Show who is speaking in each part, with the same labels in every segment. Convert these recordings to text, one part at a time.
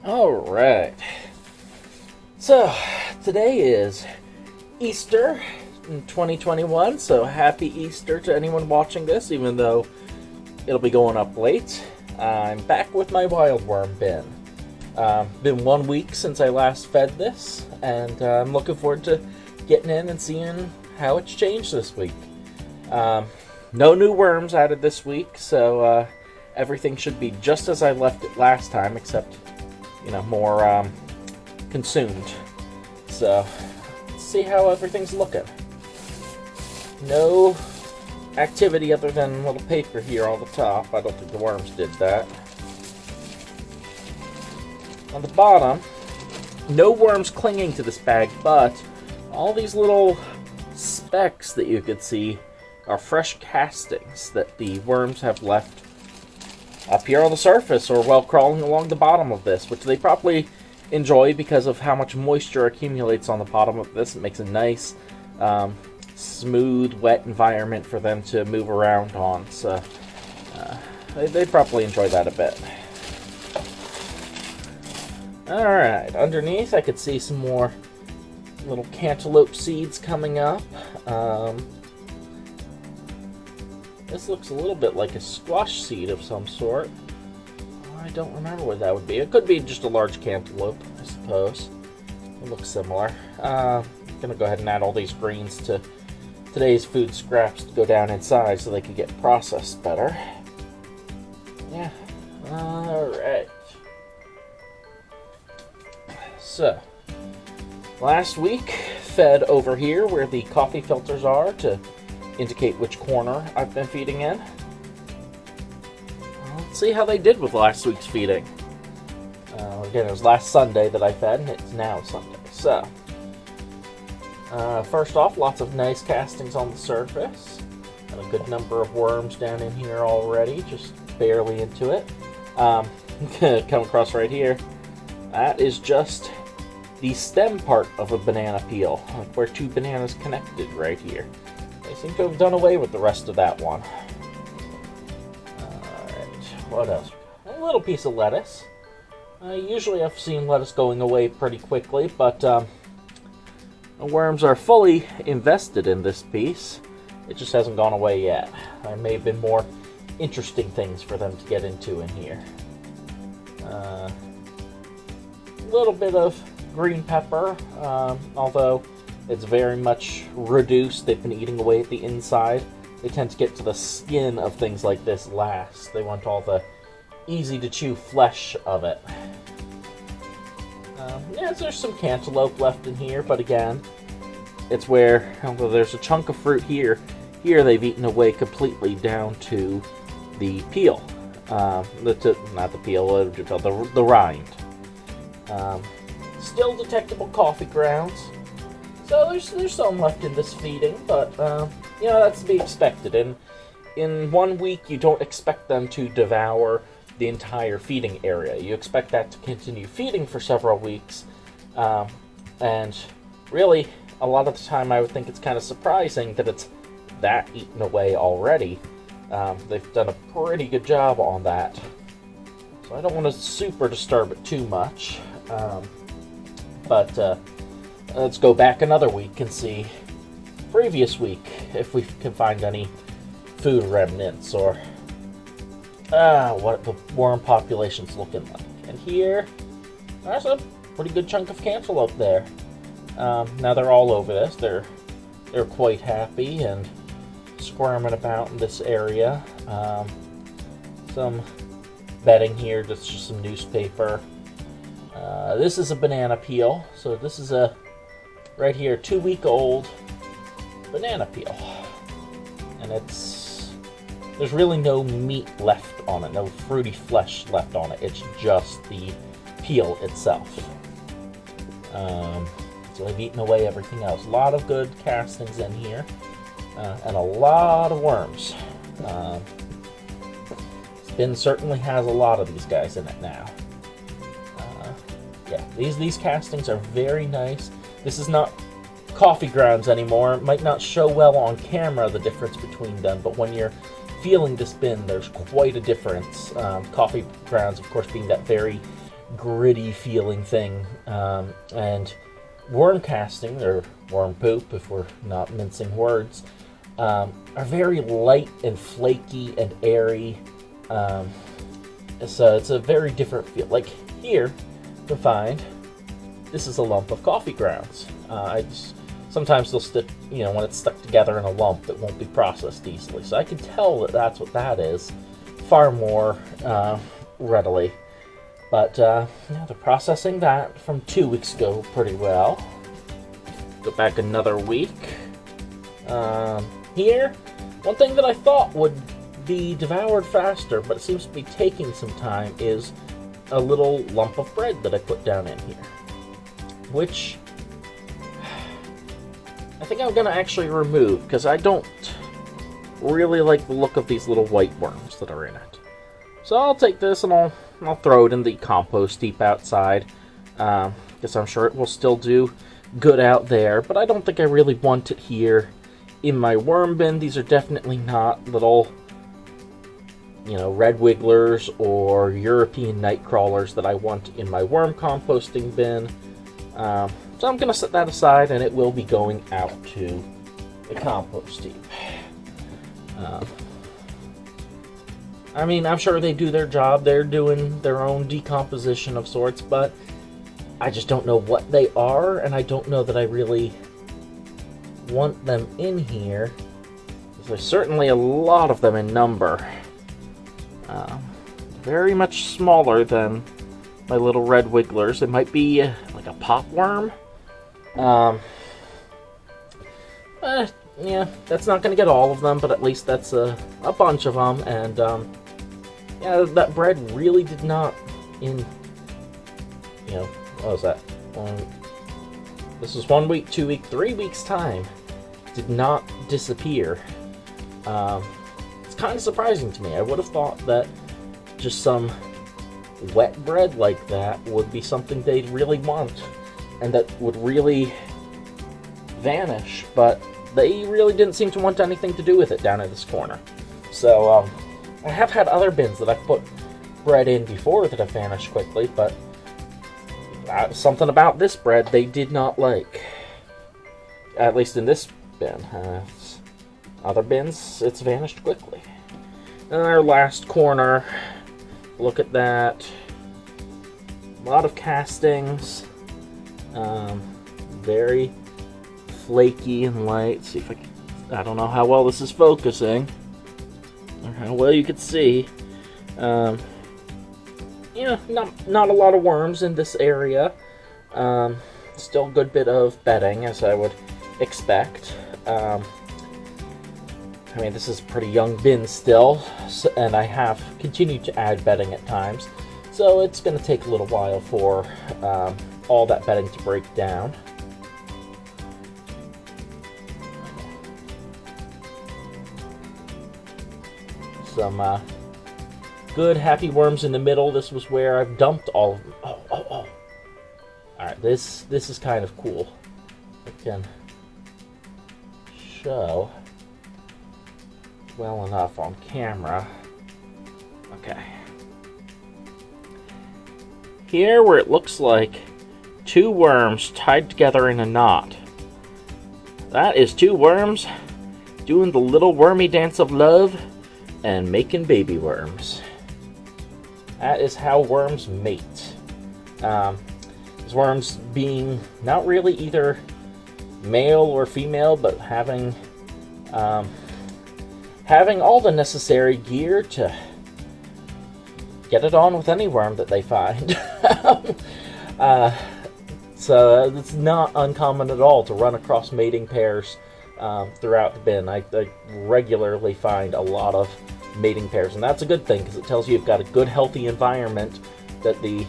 Speaker 1: Alright, so today is Easter in 2021, so happy Easter to anyone watching this, even though it'll be going up late. I'm back with my wild worm bin. Been 1 week since I last fed this, and I'm looking forward to getting in and seeing how it's changed this week. No new worms added this week, so everything should be just as I left it last time, except more consumed. So, let's see how everything's looking. No activity other than a little paper here on the top. I don't think the worms did that. On the bottom, no worms clinging to this bag, but all these little specks that you could see are fresh castings that the worms have left up here on the surface, or while crawling along the bottom of this, which they probably enjoy because of how much moisture accumulates on the bottom of this. It makes a nice, smooth, wet environment for them to move around on, so they probably enjoy that a bit. Alright, underneath I could see some more little cantaloupe seeds coming up. This looks a little bit like a squash seed of some sort. I don't remember what that would be. It could be just a large cantaloupe, I suppose. It looks similar. I'm going to go ahead and add all these greens to today's food scraps to go down inside so they can get processed better. Yeah. Alright. So, last week, fed over here where the coffee filters are to indicate which corner I've been feeding in. Let's see how they did with last week's feeding. Again, it was last Sunday that I fed, and it's now Sunday. So, first off, lots of nice castings on the surface. Got a good number of worms down in here already, just barely into it. Come across right here. That is just the stem part of a banana peel, like where two bananas connected right here. They seem to have done away with the rest of that one. Alright, what else? A little piece of lettuce. Usually I've seen lettuce going away pretty quickly, but the worms are fully invested in this piece. It just hasn't gone away yet. There may have been more interesting things for them to get into in here. A little bit of green pepper, although it's very much reduced. They've been eating away at the inside. They tend to get to the skin of things like this last. They want all the easy-to-chew flesh of it. Yeah, there's some cantaloupe left in here, but again, it's where, although there's a chunk of fruit here, they've eaten away completely down to the peel. Not the peel, the rind. Still detectable coffee grounds. So there's some left in this feeding, but that's to be expected. In 1 week, you don't expect them to devour the entire feeding area. You expect that to continue feeding for several weeks, and really, a lot of the time, I would think it's kind of surprising that it's that eaten away already. They've done a pretty good job on that, so I don't want to super disturb it too much. But let's go back another week and see previous week if we can find any food remnants or what the worm population's looking like. And here, there's a pretty good chunk of cantaloupe there. Now they're all over this. They're quite happy and squirming about in this area. Some bedding here, that's just some newspaper. This is a banana peel, so this is right here, 2-week-old banana peel. And there's really no meat left on it, no fruity flesh left on it. It's just the peel itself. So I've eaten away everything else. A lot of good castings in here, and a lot of worms. This bin certainly has a lot of these guys in it now. Yeah, these castings are very nice. This is not coffee grounds anymore. It might not show well on camera, the difference between them, but when you're feeling this bin, there's quite a difference. Coffee grounds, of course, being that very gritty feeling thing. And worm casting, or worm poop if we're not mincing words, are very light and flaky and airy. So it's a very different feel. Like here, you'll find this is a lump of coffee grounds. Sometimes they'll stick, when it's stuck together in a lump, it won't be processed easily. So I can tell that that's what that is far more readily. But they're processing that from 2 weeks ago pretty well. Go back another week. Here, one thing that I thought would be devoured faster, but it seems to be taking some time, is a little lump of bread that I put down in here, which I think I'm going to actually remove, because I don't really like the look of these little white worms that are in it. So I'll take this and I'll throw it in the compost heap outside, because I'm sure it will still do good out there, but I don't think I really want it here in my worm bin. These are definitely not little, red wigglers or European night crawlers that I want in my worm composting bin. So I'm going to set that aside, and it will be going out to the compost heap. I'm sure they do their job. They're doing their own decomposition of sorts, but I just don't know what they are, and I don't know that I really want them in here. There's certainly a lot of them in number. Very much smaller than my little red wigglers. It might be like a pot worm. Yeah, that's not going to get all of them, but at least that's a bunch of them. And that bread really did not, what was that? This was 1 week, 2 week, 3 weeks time. Did not disappear. It's kind of surprising to me. I would have thought that just some wet bread like that would be something they'd really want, and that would really vanish, but they really didn't seem to want anything to do with it down in this corner. So I have had other bins that I've put bread in before that have vanished quickly, but something about this bread they did not like. At least in this bin. Other bins, it's vanished quickly. And our last corner, look at that. A lot of castings. Very flaky and light. See if I don't know how well this is focusing, or how well you can see. Not a lot of worms in this area. Still a good bit of bedding, as I would expect. This is a pretty young bin still, and I have continued to add bedding at times, so it's going to take a little while for all that bedding to break down. Some good happy worms in the middle. This was where I've dumped all of them. Oh. Alright, this is kind of cool. I can show well enough on camera. Okay. Here, where it looks like two worms tied together in a knot. That is two worms doing the little wormy dance of love and making baby worms. That is how worms mate. These worms being not really either male or female, but having all the necessary gear to get it on with any worm that they find. So it's not uncommon at all to run across mating pairs throughout the bin. I regularly find a lot of mating pairs, and that's a good thing, because it tells you you've got a good, healthy environment that the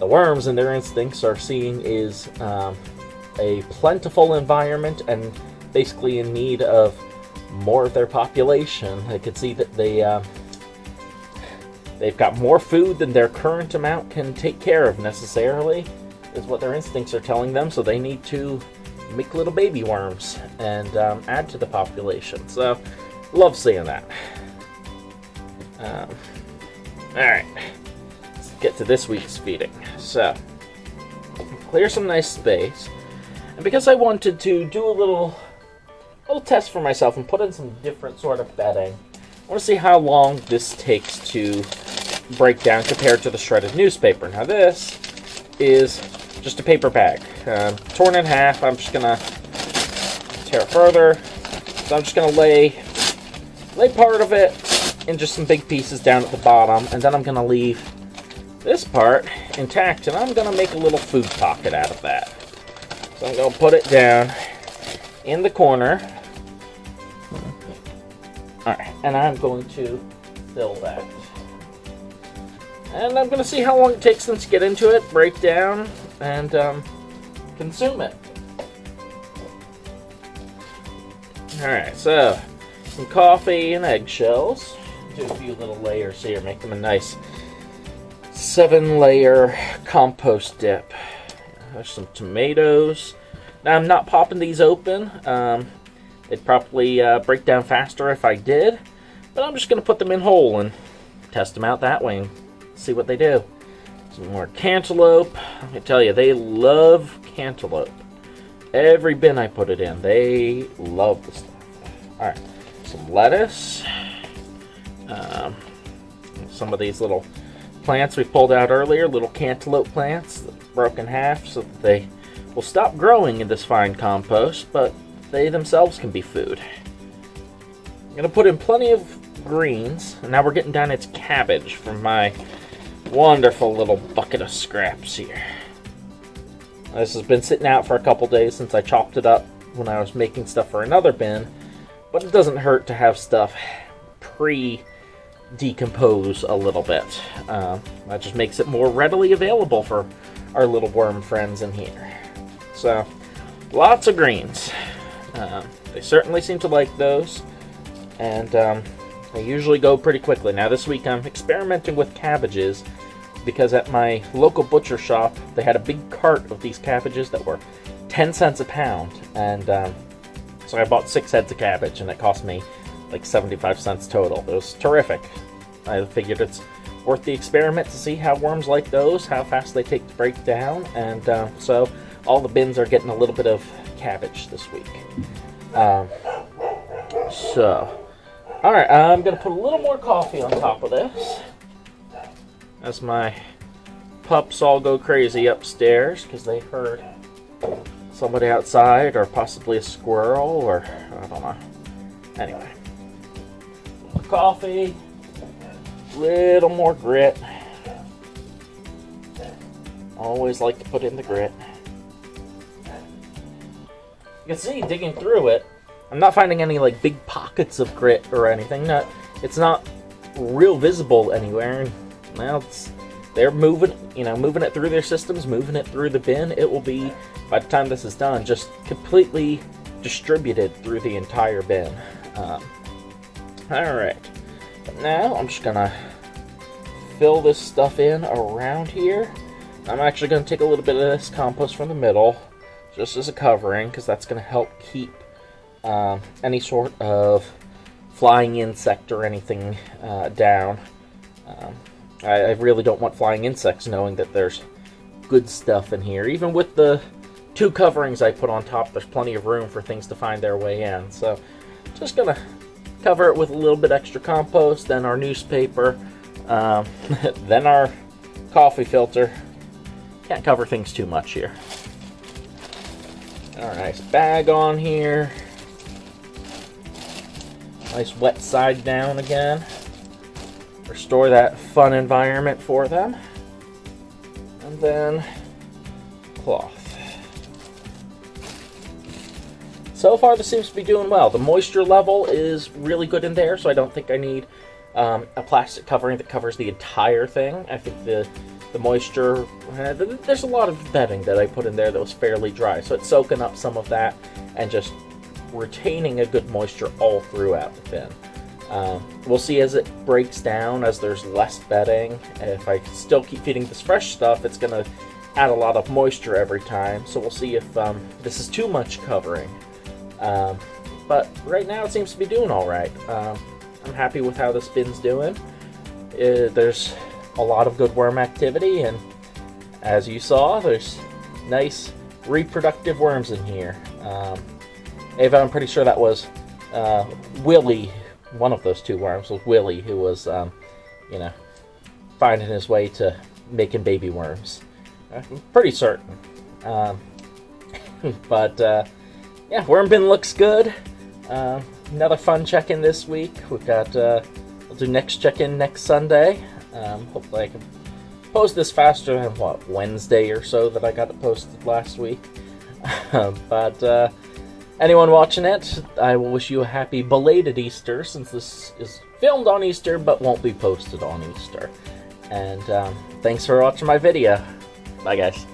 Speaker 1: worms and their instincts are seeing is a plentiful environment and basically in need of more of their population. I can see that they've got more food than their current amount can take care of necessarily, is what their instincts are telling them, so they need to make little baby worms and add to the population. So, love seeing that. Alright, get to this week's feeding. So, clear some nice space. And because I wanted to do a little test for myself and put in some different sort of bedding, I want to see how long this takes to break down compared to the shredded newspaper. Now this is just a paper bag. Torn in half. I'm just going to tear it further. So I'm just going to lay part of it in just some big pieces down at the bottom, and then I'm going to leave this part intact, and I'm going to make a little food pocket out of that. So I'm going to put it down in the corner. Alright, and I'm going to fill that. And I'm going to see how long it takes them to get into it, break down, and consume it. Alright, so some coffee and eggshells. Do a few little layers here, make them a nice 7-layer compost dip. There's some tomatoes. Now I'm not popping these open. They'd probably break down faster if I did, but I'm just going to put them in whole and test them out that way and see what they do. Some more cantaloupe. I can tell you, they love cantaloupe. Every bin I put it in, they love the stuff. Alright, some lettuce. Some of these little plants we pulled out earlier, little cantaloupe plants that broke in half so that they will stop growing in this fine compost, but they themselves can be food. I'm going to put in plenty of greens, and now we're getting down its cabbage from my wonderful little bucket of scraps here. This has been sitting out for a couple days since I chopped it up when I was making stuff for another bin, but it doesn't hurt to have stuff pre-decompose a little bit. That just makes it more readily available for our little worm friends in here. So, lots of greens. They certainly seem to like those, and they usually go pretty quickly. Now this week I'm experimenting with cabbages because at my local butcher shop they had a big cart of these cabbages that were 10 cents a pound, and so I bought 6 heads of cabbage, and it cost me like 75 cents total. It was terrific. I figured it's worth the experiment to see how worms like those, how fast they take to break down, and so all the bins are getting a little bit of cabbage this week. Alright, I'm going to put a little more coffee on top of this as my pups all go crazy upstairs because they heard somebody outside, or possibly a squirrel, or I don't know. Anyway, more coffee, little more grit. Always like to put in the grit. You can see, digging through it, I'm not finding any like big pockets of grit or anything. It's not real visible anywhere. Well, they're moving it through their systems, moving it through the bin. It will be, by the time this is done, just completely distributed through the entire bin. Alright, now I'm just gonna fill this stuff in around here. I'm actually gonna take a little bit of this compost from the middle, just as a covering, because that's going to help keep any sort of flying insect or anything down. I really don't want flying insects knowing that there's good stuff in here. Even with the 2 coverings I put on top, there's plenty of room for things to find their way in. So just going to cover it with a little bit extra compost, then our newspaper, then our coffee filter. Can't cover things too much here. Alright, bag on here. Nice wet side down again. Restore that fun environment for them. And then cloth. So far this seems to be doing well. The moisture level is really good in there, so I don't think I need a plastic covering that covers the entire thing. I think the moisture, there's a lot of bedding that I put in there that was fairly dry, so it's soaking up some of that and just retaining a good moisture all throughout the bin. We'll see as it breaks down, as there's less bedding. If I still keep feeding this fresh stuff, it's going to add a lot of moisture every time, so we'll see if this is too much covering. But right now it seems to be doing alright. I'm happy with how this bin's doing. There's a lot of good worm activity, and as you saw, there's nice reproductive worms in here. Ava, I'm pretty sure that was Willie. One of those two worms was Willie, who was, you know, finding his way to making baby worms. I'm pretty certain. But yeah, worm bin looks good. Another fun check-in this week. We've got we'll do next check-in next Sunday. Hopefully I can post this faster than what, Wednesday or so that I got it posted last week. But anyone watching it, I will wish you a happy belated Easter, since this is filmed on Easter but won't be posted on Easter. And thanks for watching my video. Bye guys.